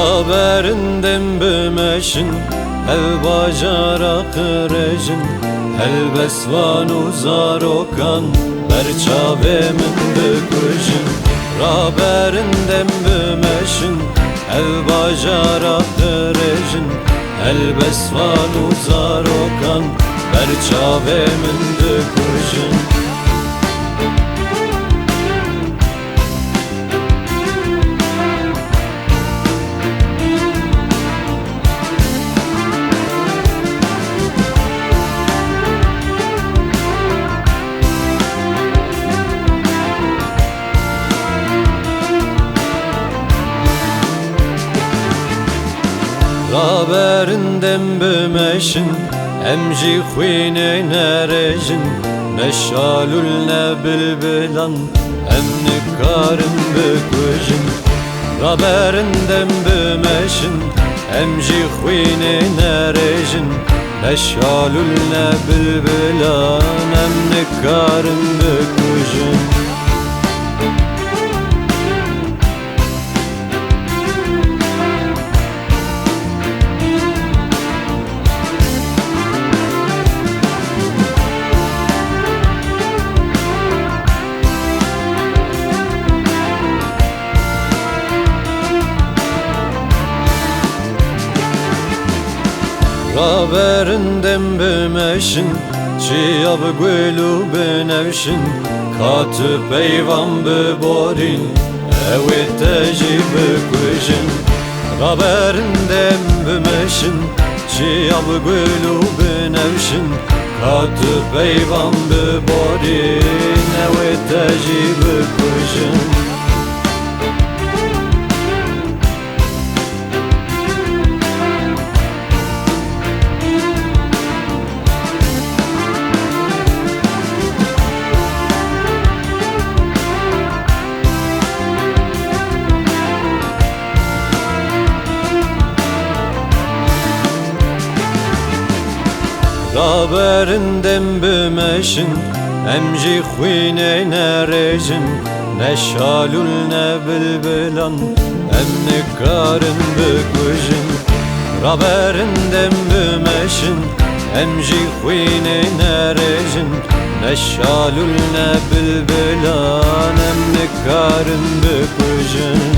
Raberinden bümeşin ev bacara kırejin Helbesvan uzar okan berçavemin büküjin Raberinden bümeşin ev bacara kırejin Helbesvan uzar okan berçavemin büküjin Raberinden bümeşin emci xwine nerejin Meşalul ne bilbilan emni karın büküjin Raberinden bümeşin emci xwine nerejin Meşalul ne bilbilan emni karın büküjin Raberinden bümeşin çiyab gülü benevşin Katı peyvan büborin evi teci büküjin Raberinden bümeşin çiyab gülü benevşin Katı peyvan büborin evi teci büküjin Raberinden bümeşin emci xwine nerejin Neşalul ne bilbilan emni karın büküjin Raberinden bümeşin emci xwine nerejin Neşalul ne bilbilan emni karın büküjin